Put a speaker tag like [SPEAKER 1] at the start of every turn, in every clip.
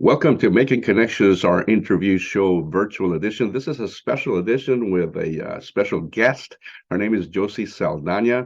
[SPEAKER 1] Welcome to Making Connections, our interview show virtual edition. This is a special edition with a special guest. Her name is Josie Saldana,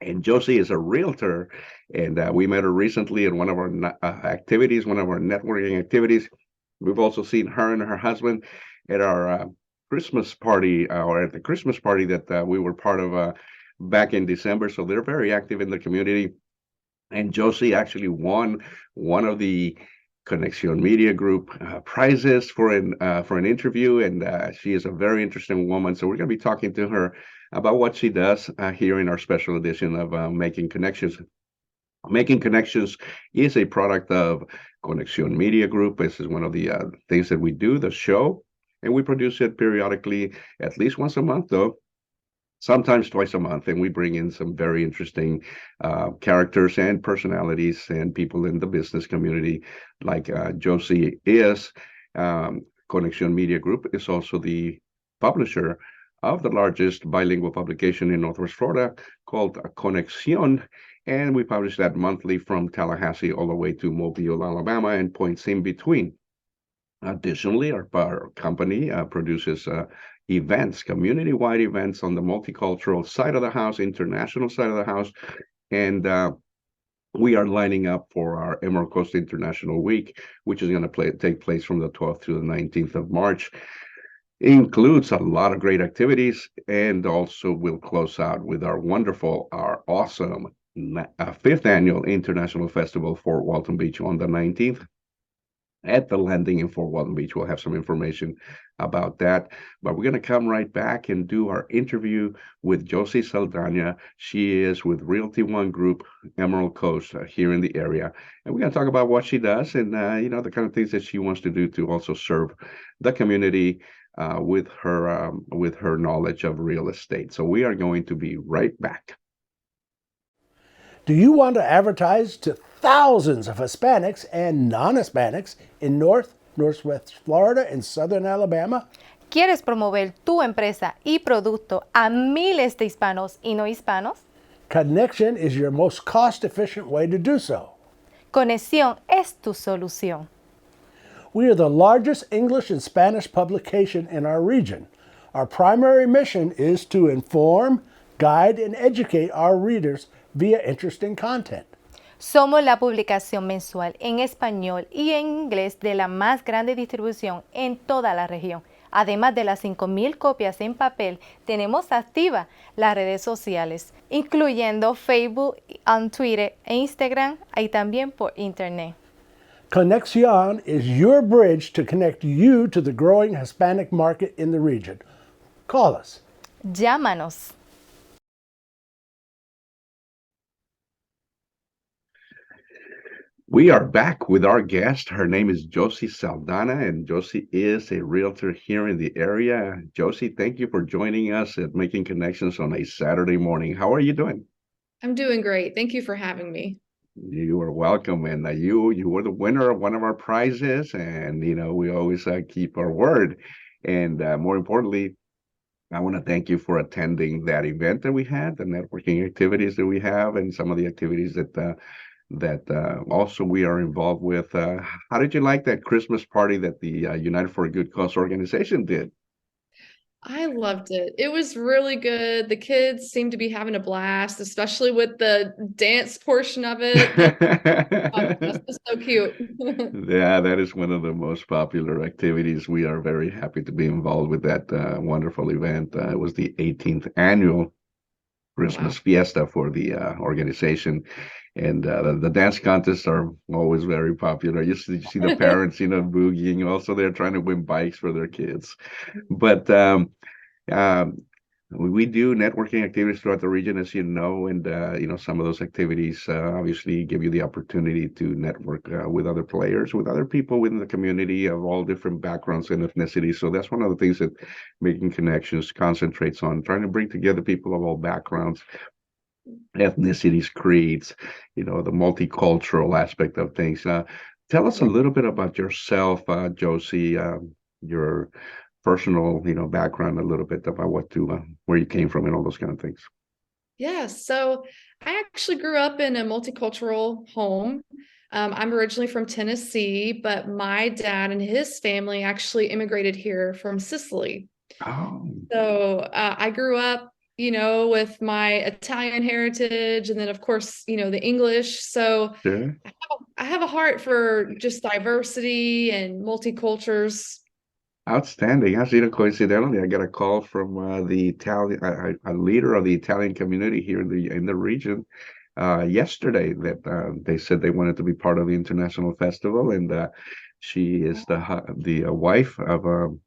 [SPEAKER 1] and Josie is a realtor. And we met her recently in one of our activities, one of our networking activities. We've also seen her and her husband at our Christmas party, or at the Christmas party that we were part of back in December. So they're very active in the community. And Josie actually won one of the Conexion Media Group prizes for an interview, and she is a very interesting woman. So we're going to be talking to her about what she does here in our special edition of Making Connections. Making Connections is a product of Conexion Media Group. This is one of the things that we do, the show, and we produce it periodically, at least once a month, though sometimes twice a month, and we bring in some very interesting characters and personalities and people in the business community, like Josie is. Conexion Media Group is also the publisher of the largest bilingual publication in Northwest Florida called Conexion, and we publish that monthly from Tallahassee all the way to Mobile, Alabama, and points in between. Additionally, our company produces events, community-wide events on the multicultural side of the house, international side of the house, and we are lining up for our Emerald Coast International Week, which is going to take place from the 12th to the 19th of March. It includes a lot of great activities, and also we'll close out with our awesome fifth annual International Festival for Walton Beach on the 19th. At the landing in Fort Walton Beach. We'll have some information about that. But we're going to come right back and do our interview with Josie Saldana. She is with Realty One Group, Emerald Coast, here in the area. And we're going to talk about what she does and, the kind of things that she wants to do to also serve the community with her knowledge of real estate. So we are going to be right back.
[SPEAKER 2] Do you want to advertise to thousands of Hispanics and non-Hispanics in Northwest Florida, and Southern Alabama?
[SPEAKER 3] ¿Quieres promover tu empresa y producto a miles de hispanos y no hispanos?
[SPEAKER 2] Conexion is your most cost-efficient way to do so.
[SPEAKER 3] Conexión es tu solución.
[SPEAKER 2] We are the largest English and Spanish publication in our region. Our primary mission is to inform, guide, and educate our readers via interesting content.
[SPEAKER 3] Somos la publicación mensual en español y en inglés de la más grande distribución en toda la región. Además de las 5,000 copias en papel, tenemos activas las redes sociales, incluyendo Facebook, Twitter e Instagram, y también por Internet.
[SPEAKER 2] Conexion is your bridge to connect you to the growing Hispanic market in the region. Call us.
[SPEAKER 3] Llámanos.
[SPEAKER 1] We are back with our guest. Her name is Josie Saldana, and Josie is a realtor here in the area. Josie, thank you for joining us at Making Connections on a Saturday morning. How are you doing?
[SPEAKER 4] I'm doing great. Thank you for having me.
[SPEAKER 1] You are welcome. And you were the winner of one of our prizes, and we always keep our word. And more importantly, I want to thank you for attending that event that we had, the networking activities that we have, and some of the activities that also we are involved with. How did you like that Christmas party that the United for a Good Cause organization did?
[SPEAKER 4] I loved it. It was really good. The kids seemed to be having a blast, especially with the dance portion of it. That's just so cute.
[SPEAKER 1] Yeah, that is one of the most popular activities. We are very happy to be involved with that wonderful event. It was the 18th annual Christmas fiesta for the organization. And the dance contests are always very popular. You see the parents, boogieing. Also, they're trying to win bikes for their kids. But we do networking activities throughout the region, as you know, and some of those activities obviously give you the opportunity to network with other players, with other people within the community of all different backgrounds and ethnicities. So that's one of the things that Making Connections concentrates on, trying to bring together people of all backgrounds, ethnicities, creeds, the multicultural aspect of things. Tell us a little bit about yourself, Josie, your personal, background, a little bit about where you came from and all those kind of things.
[SPEAKER 4] Yeah, so I actually grew up in a multicultural home. I'm originally from Tennessee, but my dad and his family actually immigrated here from Sicily.
[SPEAKER 1] Oh,
[SPEAKER 4] So I grew up, with my Italian heritage, and then of course, the English. So
[SPEAKER 1] sure.
[SPEAKER 4] I have a heart for just diversity and multicultures.
[SPEAKER 1] Outstanding. Actually, coincidentally, I got a call from the Italian, a leader of the Italian community here in the region yesterday that they said they wanted to be part of the international festival, and she is the wife of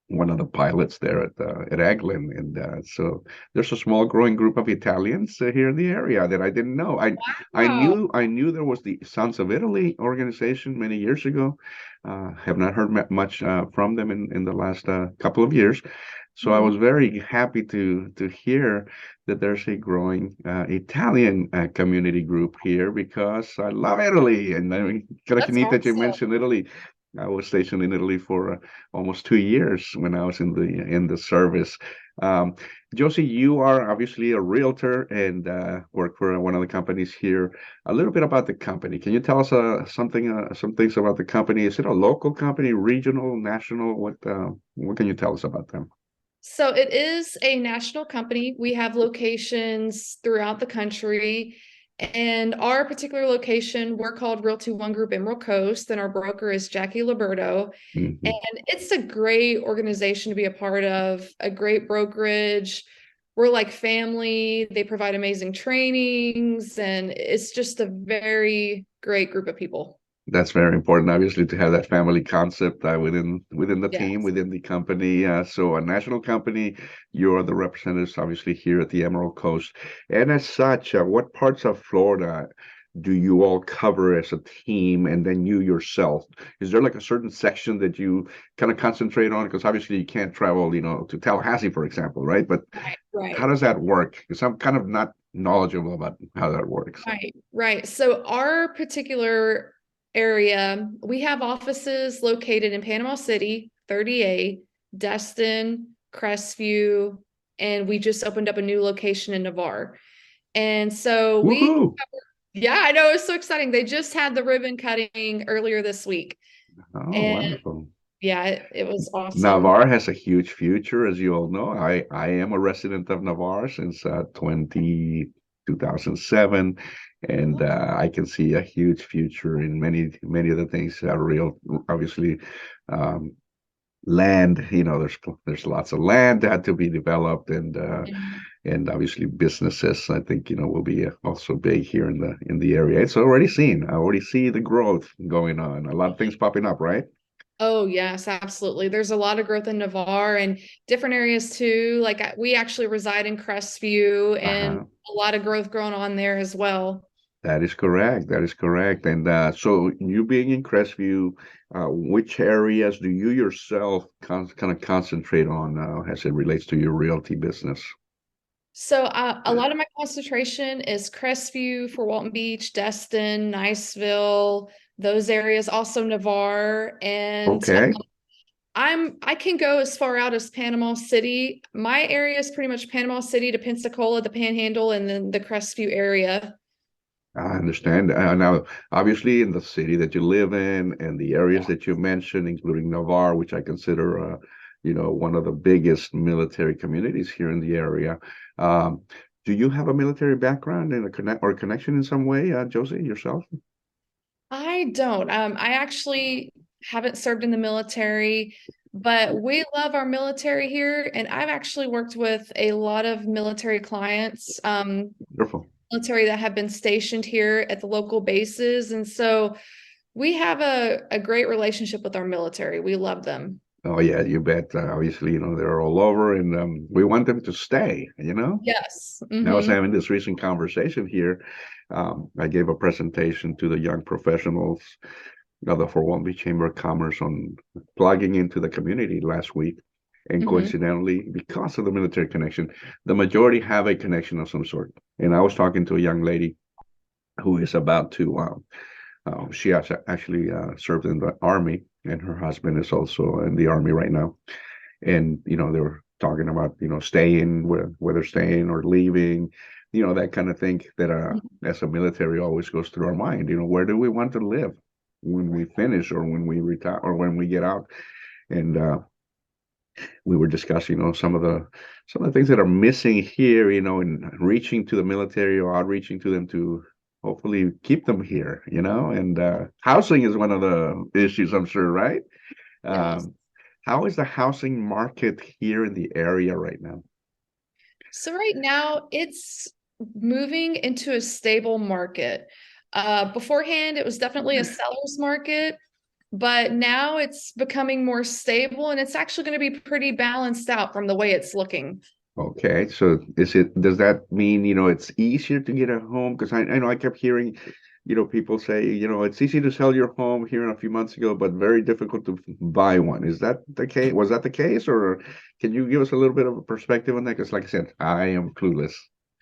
[SPEAKER 1] one of the pilots there at Eglin, and so there's a small growing group of Italians here in the area that I didn't know. I
[SPEAKER 4] Wow.
[SPEAKER 1] knew there was the Sons of Italy organization many years ago. Have not heard much from them in the last couple of years. So I
[SPEAKER 4] Mhm.
[SPEAKER 1] was very happy to hear that there's a growing Italian community group here because I love Italy, and I mean, kind
[SPEAKER 4] That's
[SPEAKER 1] of neat that you
[SPEAKER 4] awesome.
[SPEAKER 1] mentioned Italy. I was stationed in Italy for almost 2 years when I was in the service. Um, Josie, you are obviously a realtor and work for one of the companies here. A little bit about the company. Can you tell us some things about the company? Is it a local company, regional, national? What can you tell us about them?
[SPEAKER 4] So it is a national company. We have locations throughout the country. And our particular location, we're called Realty One Group Emerald Coast, and our broker is Jackie Liberto.
[SPEAKER 1] Mhm.
[SPEAKER 4] And it's a great organization to be a part of, a great brokerage. We're like family. They provide amazing trainings, and it's just a very great group of people.
[SPEAKER 1] That's very important, obviously, to have that family concept within the team,
[SPEAKER 4] Yes.
[SPEAKER 1] within the company. So, a national company, you're the representatives, obviously, here at the Emerald Coast. And as such, what parts of Florida do you all cover as a team, and then you yourself? Is there like a certain section that you kind of concentrate on? Because obviously, you can't travel, to Tallahassee, for example, right? But
[SPEAKER 4] Right,
[SPEAKER 1] how
[SPEAKER 4] right.
[SPEAKER 1] does that work? Because I'm kind of not knowledgeable about how that works.
[SPEAKER 4] Right, right. So our particular area, we have offices located in Panama City, 30A, Destin, Crestview, and we just opened up a new location in Navarre. And so
[SPEAKER 1] Woohoo!
[SPEAKER 4] yeah, I know, it's so exciting. They just had the ribbon cutting earlier this week.
[SPEAKER 1] Oh,
[SPEAKER 4] And
[SPEAKER 1] wonderful.
[SPEAKER 4] yeah, it was awesome.
[SPEAKER 1] Navarre has a huge future, as you all know. I am a resident of Navarre since 2007, and I can see a huge future in many of the things that are real. Obviously, um, land. There's lots of land that had to be developed, and obviously businesses. I think will be also big here in the area. It's already seen. I already see the growth going on. A lot of things popping up, right?
[SPEAKER 4] Oh, yes, absolutely. There's a lot of growth in Navarre and different areas too. Like we actually reside in Crestview, and
[SPEAKER 1] Uh-huh.
[SPEAKER 4] a lot of growth going on there as well.
[SPEAKER 1] That is correct. That is correct. And so you being in Crestview, which areas do you yourself kind of concentrate on as it relates to your realty business?
[SPEAKER 4] So a lot of my concentration is Crestview, Fort Walton Beach, Destin, Niceville, those areas, also Navarre, and
[SPEAKER 1] Okay,
[SPEAKER 4] I can go as far out as Panama City. My area is pretty much Panama City to Pensacola, the Panhandle, and then the Crestview area.
[SPEAKER 1] I understand. Now, obviously, in the city that you live in and the areas that you mentioned, including Navarre, which I consider, one of the biggest military communities here in the area. Um, do you have a military background and a connection in some way, Josie, yourself?
[SPEAKER 4] I don't. I actually haven't served in the military, but we love our military here. And I've actually worked with a lot of military clients,
[SPEAKER 1] Wonderful.
[SPEAKER 4] military that have been stationed here at the local bases. And so we have a great relationship with our military. We love them.
[SPEAKER 1] Oh yeah, you bet. Obviously, they're all over, and we want them to stay.
[SPEAKER 4] Yes.
[SPEAKER 1] And I was
[SPEAKER 4] Hmm.
[SPEAKER 1] having this recent conversation here. I gave a presentation to the young professionals of the Fort Walton Beach Chamber of Commerce on plugging into the community last week. And
[SPEAKER 4] Hmm.
[SPEAKER 1] coincidentally, because of the military connection, the majority have a connection of some sort. And I was talking to a young lady who is about to she has actually served in the army, and her husband is also in the army right now. And they were talking about staying, where they're staying or leaving. that kind of thing that as a military always goes through our mind. Where do we want to live when we finish or when we retire or when we get out? And we were discussing, some of the things that are missing here, in reaching to the military or outreaching to them to hopefully keep them here, and housing is one of the issues, I'm sure, right?
[SPEAKER 4] Yes.
[SPEAKER 1] Um, how is the housing market here in the area right now?
[SPEAKER 4] So right now it's moving into a stable market. Beforehand, it was definitely a seller's market, but now it's becoming more stable and it's actually going to be pretty balanced out from the way it's looking.
[SPEAKER 1] Okay, so does that mean, it's easier to get a home? Because I know I kept hearing, people say, it's easy to sell your home here a few months ago, but very difficult to buy one. Is that the case? Was that the case? Or can you give us a little bit of a perspective on that? Because like I said, I am clueless.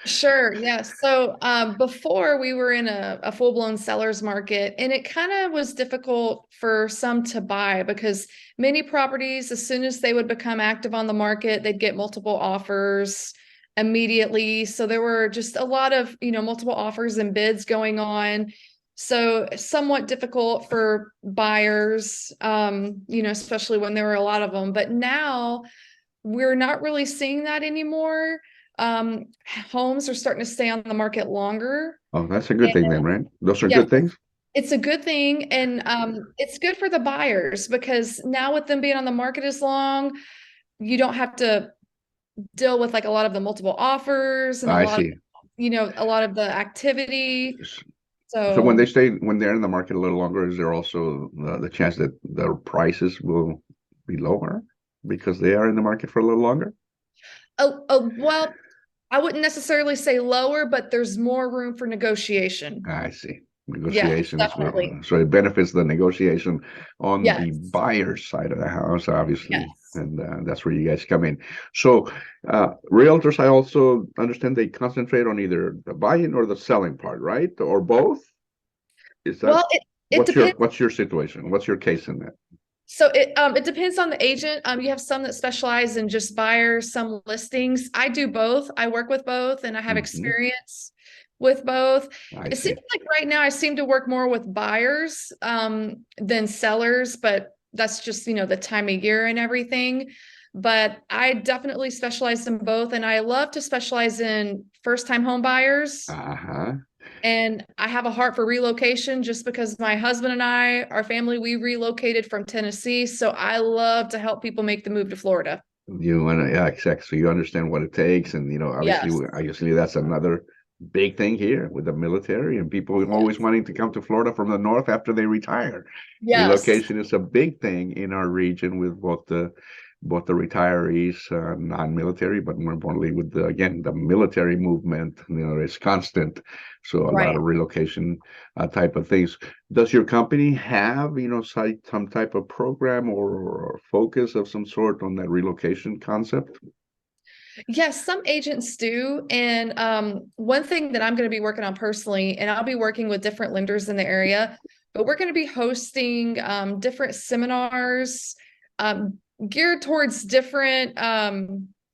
[SPEAKER 4] Sure, yes. So before we were in a full-blown seller's market, and it kind of was difficult for some to buy because many properties, as soon as they would become active on the market, they'd get multiple offers immediately. So there were just a lot of, multiple offers and bids going on. So somewhat difficult for buyers, especially when there were a lot of them. But now we're not really seeing that anymore. Homes are starting to stay on the market longer.
[SPEAKER 1] Oh, that's a good thing then, right? Those are
[SPEAKER 4] Yes,
[SPEAKER 1] good things.
[SPEAKER 4] it's a good thing, and it's good for the buyers because now with them being on the market as long, you don't have to deal with like a lot of the multiple offers and
[SPEAKER 1] I see.
[SPEAKER 4] a lot of the activity.
[SPEAKER 1] S- So
[SPEAKER 4] So
[SPEAKER 1] when they're in the market a little longer, is there also the chance that the prices will be lower because they are in the market for a little longer?
[SPEAKER 4] well, I wouldn't necessarily say lower, but there's more room for negotiation.
[SPEAKER 1] I see.
[SPEAKER 4] Yes,
[SPEAKER 1] Negotiation as well.
[SPEAKER 4] definitely.
[SPEAKER 1] So it benefits the negotiation on the
[SPEAKER 4] Yes,
[SPEAKER 1] buyer's side of the house, obviously.
[SPEAKER 4] yes.
[SPEAKER 1] And that's where you guys come in. So realtors, I also understand they concentrate on either the buying or the selling part, right? Or both? Is that
[SPEAKER 4] Well, it depends.
[SPEAKER 1] what's your situation? What's your case in that?
[SPEAKER 4] So it depends on the agent. You have some that specialize in just buyers, some listings. I do both. I work with both, and I have
[SPEAKER 1] Hmm.
[SPEAKER 4] experience with both.
[SPEAKER 1] I
[SPEAKER 4] It
[SPEAKER 1] see.
[SPEAKER 4] seems like right now I seem to work more with buyers than sellers, but that's just the time of year and everything. But I definitely specialize in both, and I love to specialize in first-time home buyers.
[SPEAKER 1] Uh-huh.
[SPEAKER 4] And I have a heart for relocation just because my husband and I, our family, we relocated from Tennessee. So I love to help people make the move to Florida.
[SPEAKER 1] You want to, yeah, exactly. So you understand what it takes, and obviously,
[SPEAKER 4] Yes.
[SPEAKER 1] obviously, that's another big thing here with the military and people always
[SPEAKER 4] Yes.
[SPEAKER 1] wanting to come to Florida from the north after they retire.
[SPEAKER 4] Yes.
[SPEAKER 1] Relocation is a big thing in our region with both the retirees, non-military, but more importantly with again the military movement. It's constant, so a lot
[SPEAKER 4] Right.
[SPEAKER 1] of relocation type of things. Does your company have, some type of program or focus of some sort on that relocation concept?
[SPEAKER 4] Yes, some agents do. And one thing that I'm going to be working on personally, and I'll be working with different lenders in the area, but we're going to be hosting different seminars um, geared towards different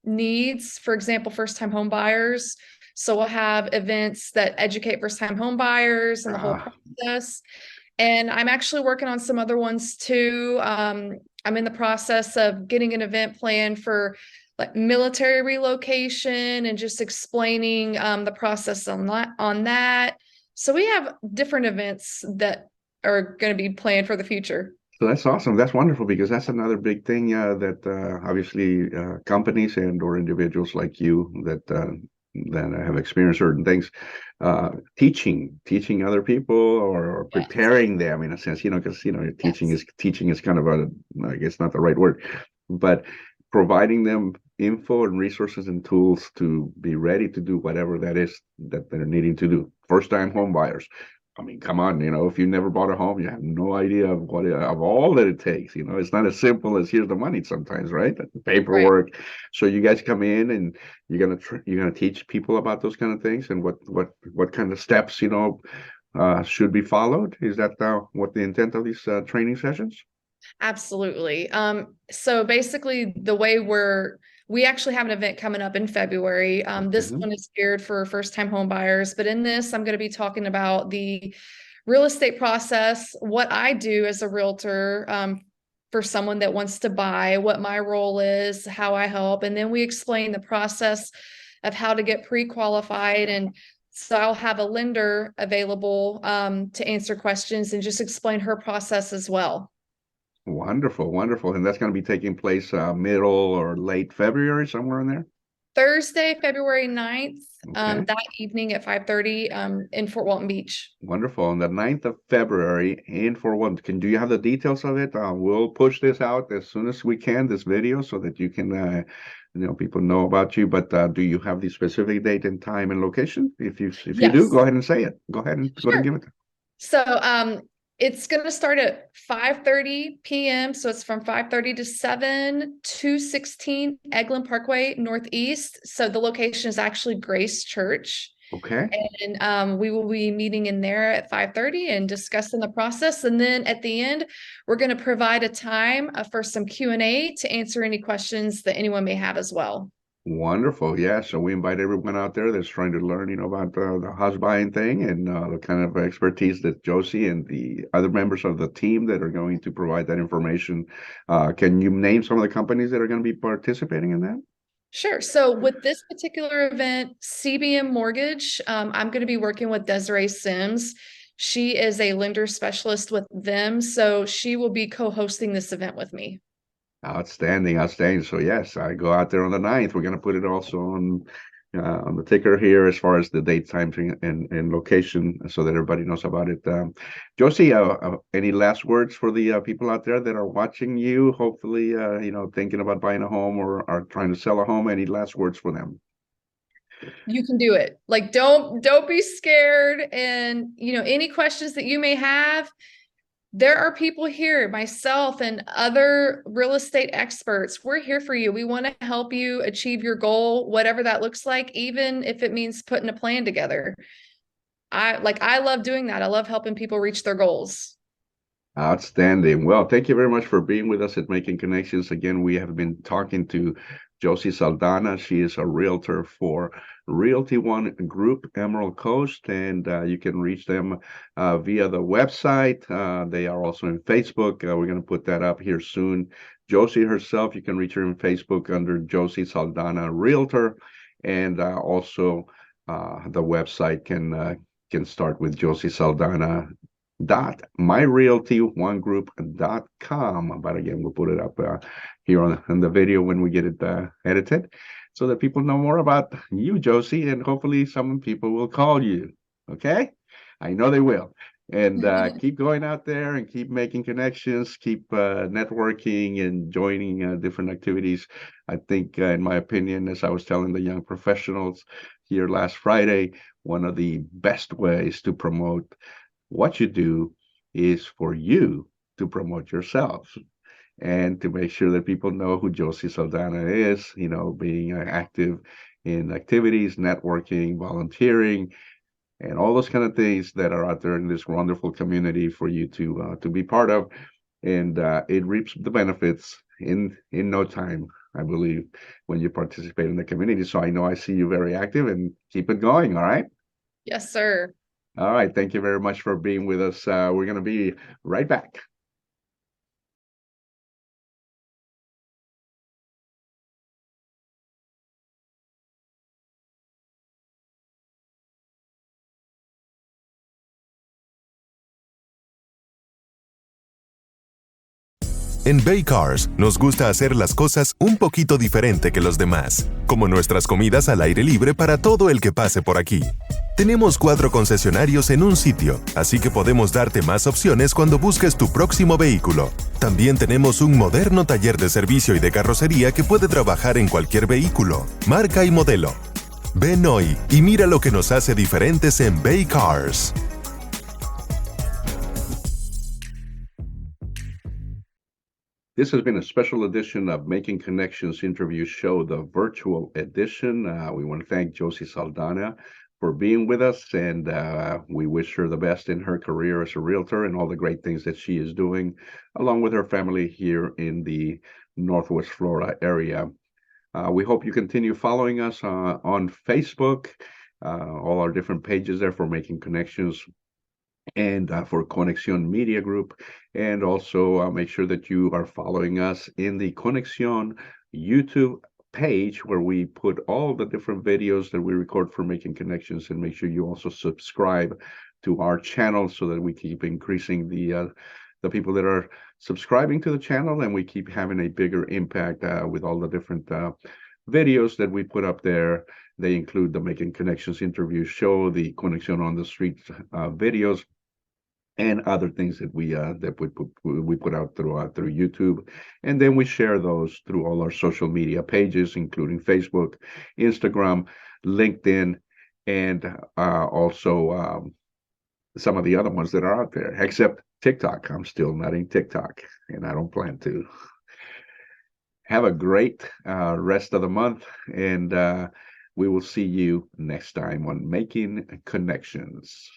[SPEAKER 4] needs. For example, first-time home buyers. So we'll have events that educate first-time home buyers and the whole
[SPEAKER 1] Ah,
[SPEAKER 4] process. And I'm actually working on some other ones too. I'm in the process of getting an event planned for like military relocation and just explaining the process on that. So we have different events that are going to be planned for the future.
[SPEAKER 1] so that's awesome. That's wonderful because that's another big thing that obviously companies and or individuals like you that have experienced certain things, teaching other people or
[SPEAKER 4] Yes.
[SPEAKER 1] preparing them in a sense, because teaching
[SPEAKER 4] Yes.
[SPEAKER 1] is kind of I guess not the right word, but providing them info and resources and tools to be ready to do whatever that is that they're needing to do. First time home buyers. I mean, come on, if you never bought a home, you have no idea of all that it takes. It's not as simple as here's the money sometimes, right? The
[SPEAKER 4] Right.
[SPEAKER 1] paperwork. So you guys come in and you're gonna teach people about those kind of things and what kind of steps should be followed. Is that what the intent of these training sessions?
[SPEAKER 4] Absolutely. So basically the way We actually have an event coming up in February. This
[SPEAKER 1] Okay.
[SPEAKER 4] one is geared for first-time home buyers, but in this, I'm going to be talking about the real estate process, what I do as a realtor for someone that wants to buy, what my role is, how I help, and then we explain the process of how to get pre-qualified. And so I'll have a lender available to answer questions and just explain her process as well.
[SPEAKER 1] Wonderful, wonderful. And that's going to be taking place middle or late February, somewhere in there.
[SPEAKER 4] Thursday, February 9th,
[SPEAKER 1] Okay.
[SPEAKER 4] that evening at 5:30 in Fort Walton Beach.
[SPEAKER 1] Wonderful. On the 9th of February in for one. Do you have the details of it? We'll push this out as soon as we can, this video, so that you can, people know about you. But do you have the specific date and time and location? If you do,
[SPEAKER 4] Yes.
[SPEAKER 1] go ahead and say it. Go ahead and
[SPEAKER 4] Sure.
[SPEAKER 1] give it.
[SPEAKER 4] So it's going to start at 5:30 p.m. So it's from 5:30 to 7, 216 Eglin Parkway Northeast. So the location is actually Grace Church.
[SPEAKER 1] Okay.
[SPEAKER 4] And we will be meeting in there at 5:30 and discussing the process. And then at the end, we're going to provide a time for some Q&A to answer any questions that anyone may have as well.
[SPEAKER 1] Wonderful. Yeah. So we invite everyone out there that's trying to learn, about the house buying thing and the kind of expertise that Josie and the other members of the team that are going to provide that information. Can you name some of the companies that are going to be participating in that?
[SPEAKER 4] Sure. So with this particular event, CBM Mortgage, I'm going to be working with Desiree Sims. She is a lender specialist with them, so she will be co-hosting this event with me.
[SPEAKER 1] Outstanding, outstanding. So yes, I go out there on the 9th. We're going to put it also on the ticker here as far as the date, time, and location, so that everybody knows about it. Josie, any last words for the people out there that are watching you? Hopefully, thinking about buying a home or are trying to sell a home. Any last words for them?
[SPEAKER 4] You can do it. Like, don't be scared. And, any questions that you may have, there are people here, myself and other real estate experts. We're here for you. We want to help you achieve your goal, whatever that looks like, even if it means putting a plan together. I love doing that. I love helping people reach their goals.
[SPEAKER 1] Outstanding. Well, thank you very much for being with us at Making Connections. Again, we have been talking to Josie Saldana. She is a realtor for Realty One Group, Emerald Coast, and you can reach them via the website. They are also in Facebook. We're going to put that up here soon. Josie herself, you can reach her in Facebook under Josie Saldana Realtor, and also the website can start with Josie Saldana myrealty1group.com. But again, we'll put it up here on the video when we get it edited, so that people know more about you, Josie, and hopefully some people will call you. Okay, I know they will. And keep going out there and keep making connections, keep networking and joining different activities. I think, in my opinion, as I was telling the young professionals here last Friday, one of the best ways to promote what you do is for you to promote yourself and to make sure that people know who Josie Saldana is, being active in activities, networking, volunteering, and all those kind of things that are out there in this wonderful community for you to be part of. And it reaps the benefits in no time, I believe, when you participate in the community. So I know I see you very active, and keep it going. All right.
[SPEAKER 4] Yes, sir.
[SPEAKER 1] All right. Thank you very much for being with us. We're going to be right back.
[SPEAKER 5] En Bay Cars nos gusta hacer las cosas un poquito diferente que los demás, como nuestras comidas al aire libre para todo el que pase por aquí. Tenemos 4 concesionarios en un sitio, así que podemos darte más opciones cuando busques tu próximo vehículo. También tenemos un moderno taller de servicio y de carrocería que puede trabajar en cualquier vehículo, marca y modelo. Ven hoy y mira lo que nos hace diferentes en Bay Cars.
[SPEAKER 1] This has been a special edition of Making Connections interview show, the virtual edition. We want to thank Josie Saldana for being with us, and we wish her the best in her career as a realtor and all the great things that she is doing, along with her family here in the Northwest Florida area. We hope you continue following us on Facebook, all our different pages there for Making Connections and for Conexion Media Group. And also make sure that you are following us in the Conexion YouTube page where we put all the different videos that we record for Making Connections, and make sure you also subscribe to our channel so that we keep increasing the people that are subscribing to the channel, and we keep having a bigger impact with all the different videos that we put up there. They include the Making Connections interview show, the Conexion on the Street videos, and other things that we put out through YouTube, and then we share those through all our social media pages, including Facebook, Instagram, LinkedIn, and also some of the other ones that are out there, except TikTok. I'm still not in TikTok, and I don't plan to. Have a great rest of the month, and we will see you next time on Making Connections.